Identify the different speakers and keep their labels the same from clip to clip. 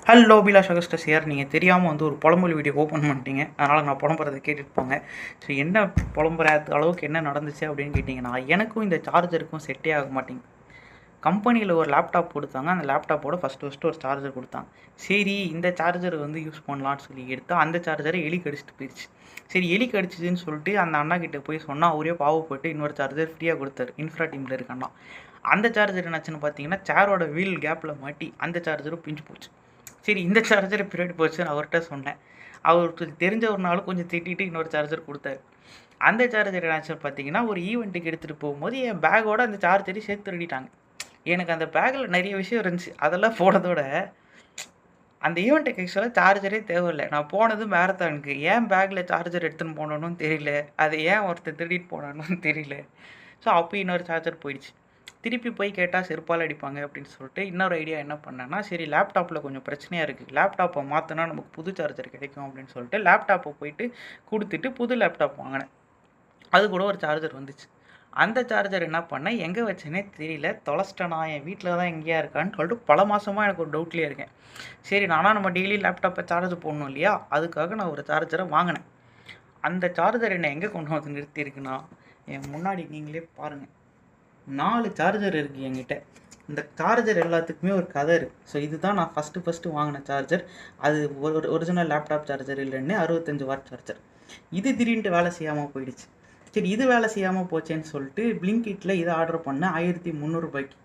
Speaker 1: Hello Abhilash Augustus யார் நீங்கள் தெரியாமல் வந்து ஒரு புலம்பல் வீடியோ ஓப்பன் பண்ணிட்டீங்க. அதனால் நான் புலம்புறதை கேட்டுட்டு போங்க. ஸோ என்ன புலம்புற அளவுக்கு என்ன நடந்துச்சு அப்படின்னு கேட்டிங்கன்னா, எனக்கும் இந்த சார்ஜருக்கும் செட்டே ஆக மாட்டேங்குது. கம்பெனியில் ஒரு லேப்டாப் கொடுத்தாங்க. அந்த லேப்டாப்போட ஃபஸ்ட்டு ஒரு சார்ஜர் கொடுத்தாங்க. சரி இந்த சார்ஜர் வந்து யூஸ் பண்ணலான்னு சொல்லி எடுத்தால் அந்த சார்ஜரை எலி கடிச்சிட்டு போயிடுச்சு. சரி எலி கடிச்சிதுன்னு சொல்லிட்டு அந்த அண்ணா கிட்டே போய் சொன்னால் அவரே பாவப்பட்டு இன்னொரு சார்ஜர் ஃப்ரீயாக கொடுத்தாரு. இன்ஃப்ரா டீமில் இருக்கண்ணா. அந்த சார்ஜர் என்னாச்சுன்னு பார்த்தீங்கன்னா, சேரோட வீல் கேப்பில் மாட்டி அந்த சார்ஜரும் பிஞ்சு போச்சு. சரி இந்த சார்ஜர் பின்னாடி போச்சுன்னு அவர்கிட்ட சொன்னேன். அவருக்கு தெரிஞ்ச ஒரு நாள் கொஞ்சம் திட்டிட்டு இன்னொரு சார்ஜர் கொடுத்தாரு. அந்த சார்ஜர் என்னாச்சுன்னு பார்த்தீங்கன்னா, ஒரு ஈவெண்ட்டுக்கு எடுத்துகிட்டு போகும்போது என் பேக்கோட அந்த சார்ஜரையும் சேர்த்து திருடிட்டாங்க. எனக்கு அந்த பேக்கில் நிறைய விஷயம் இருந்துச்சு. அதெல்லாம் போனதோட அந்த ஈவெண்ட்டுக்கு ஆக்சுவலாக சார்ஜரே தேவையில்லை. நான் போனது மேரத்தானுக்கு. ஏன் பேக்கில் சார்ஜர் எடுத்துன்னு போனோன்னு தெரியல. அதை ஏன் ஒருத்தர் திருடிட்டு போனான்னு தெரியல. ஸோ அப்போ இன்னொரு சார்ஜர் போயிடுச்சு. திருப்பி போய் கேட்டால் செருப்பால் அடிப்பாங்க அப்படின்னு சொல்லிட்டு இன்னொரு ஐடியா என்ன பண்ணேன்னா, சரி லேப்டாப்பில் கொஞ்சம் பிரச்சனையாக இருக்குது, லேப்டாப்பை மாற்றினா நமக்கு புது சார்ஜர் கிடைக்கும் அப்படின்னு சொல்லிட்டு லேப்டாப்பை போயிட்டு கொடுத்துட்டு புது லேப்டாப் வாங்கினேன். அது கூட ஒரு சார்ஜர் வந்துச்சு. அந்த சார்ஜர் என்ன பண்ணேன், எங்கே வச்சேனே தெரியல, தொலைச்சிட்டேனா, என் வீட்டில் தான் எங்கேயா இருக்கான்னு சொல்லிட்டு பல மாதமாக எனக்கு ஒரு டவுட்லேயே இருக்கேன். சரி நானா நம்ம டெய்லி லேப்டாப்பை சார்ஜ் போடணும் இல்லையா, அதுக்காக நான் ஒரு சார்ஜரை வாங்கினேன். அந்த சார்ஜர் என்னை எங்கே கொண்டு வந்து நிறுத்தியிருக்குன்னா, என் முன்னாடி நீங்களே பாருங்கள், 4 சார்ஜர் இருக்குது என்கிட்ட. இந்த சார்ஜர் எல்லாத்துக்குமே ஒரு கதை இருக்குது. ஸோ இதுதான் நான் ஃபஸ்ட்டு வாங்கின சார்ஜர். அது ஒரிஜினல் லேப்டாப் சார்ஜர் இல்லைன்னு 65 வாட் சார்ஜர். இது திடீர்னு வேலை செய்யாமல் போயிடுச்சு. சரி இது வேலை செய்யாமல் போச்சேன்னு சொல்லிட்டு பிளிங்கிட்டில் இதை ஆர்டர் பண்ணேன் 1300 ரூபாய்க்கு.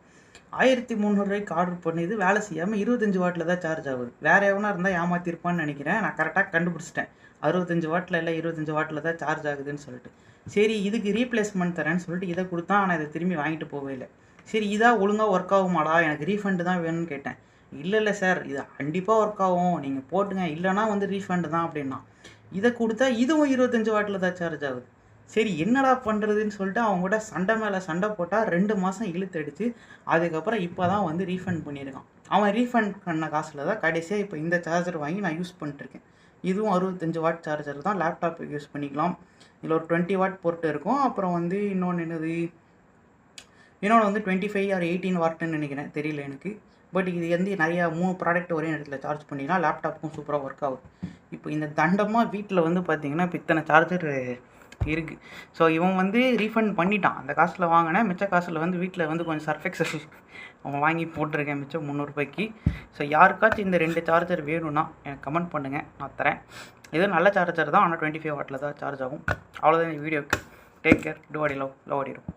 Speaker 1: 1300 ரூபாய்க்கு ஆர்டர் பண்ணி இது வேலை செய்யாமல் 25 வாட்டில் தான் சார்ஜ் ஆகுது. வேறு எவனா இருந்தால் ஏமாற்றிருப்பான்னு நினைக்கிறேன். நான் கரெக்டாக கண்டுபிடிச்சிட்டேன். 65 வாட்டில் இல்லை 25 வாட்டில் தான் சார்ஜ் ஆகுதுன்னு சொல்லிட்டு. சரி இதுக்கு ரீப்ளேஸ்மெண்ட் தரேன்னு சொல்லிட்டு இதை கொடுத்தா, ஆனால் இதை திரும்பி வாங்கிட்டு போகவே இல்லை. சரி இதாக ஒழுங்காக ஒர்க் ஆகுமாடா, எனக்கு ரீஃபண்டு தான் வேணும்னு கேட்டேன். இல்லை சார் இது கண்டிப்பாக ஒர்க் ஆகும், நீங்கள் போட்டுங்க, இல்லைனா வந்து ரீஃபண்டு தான் அப்படின்னா. இதை கொடுத்தா இதுவும் 25 வாட்டில் தான் சார்ஜ் ஆகுது. சரி என்னடா பண்ணுறதுன்னு சொல்லிட்டு அவங்ககிட்ட சண்டை மேலே சண்டை போட்டால் 2 மாதம் இழுத்தடிச்சு அதுக்கப்புறம் இப்போ தான் வந்து ரீஃபண்ட் பண்ணியிருக்கான். அவன் ரீஃபண்ட் பண்ண காசில் தான் கடைசியாக இப்போ இந்த சார்ஜர் வாங்கி நான் யூஸ் பண்ணிட்டுருக்கேன். இதுவும் 65 வாட் சார்ஜர் தான், லேப்டாப்புக்கு யூஸ் பண்ணிக்கலாம். இதில் ஒரு 20 வாட் போர்ட்டு இருக்கும். அப்புறம் வந்து இன்னொன்று வந்து 25 ஆர் 18 வாட்டுன்னு நினைக்கிறேன், தெரியல எனக்கு. பட் இது வந்து நிறையா 3 ப்ராடக்ட் ஒரே நேரத்தில் சார்ஜ் பண்ணிங்கன்னா லேப்டாப்புக்கும் சூப்பராக ஒர்க் ஆகும். இப்போ இந்த தண்டமாக வீட்டில் வந்து பார்த்திங்கன்னா இப்போ இத்தனை சார்ஜர் இருக்குது. ஸோ இவன் வந்து ரீஃபண்ட் பண்ணிட்டான். அந்த காசில் வாங்கினேன், மிச்ச காசில் வந்து வீட்டில் வந்து கொஞ்சம் சர்ஃபெக்சல் அவன் வாங்கி போட்டிருக்கேன் மிச்சம் 300 ரூபாய்க்கு. ஸோ யாருக்காச்சும் இந்த 2 சார்ஜர் வேணும்னா எனக்கு கமெண்ட் பண்ணுங்கள், நான் தரேன். இது நல்ல சார்ஜர் தான், ஆனால் 25 வாட்டில் தான் சார்ஜ் ஆகும். அவ்வளோதான் இந்த வீடியோக்கு. டேக் கேர், டூ அடி லவ் அடிடும்.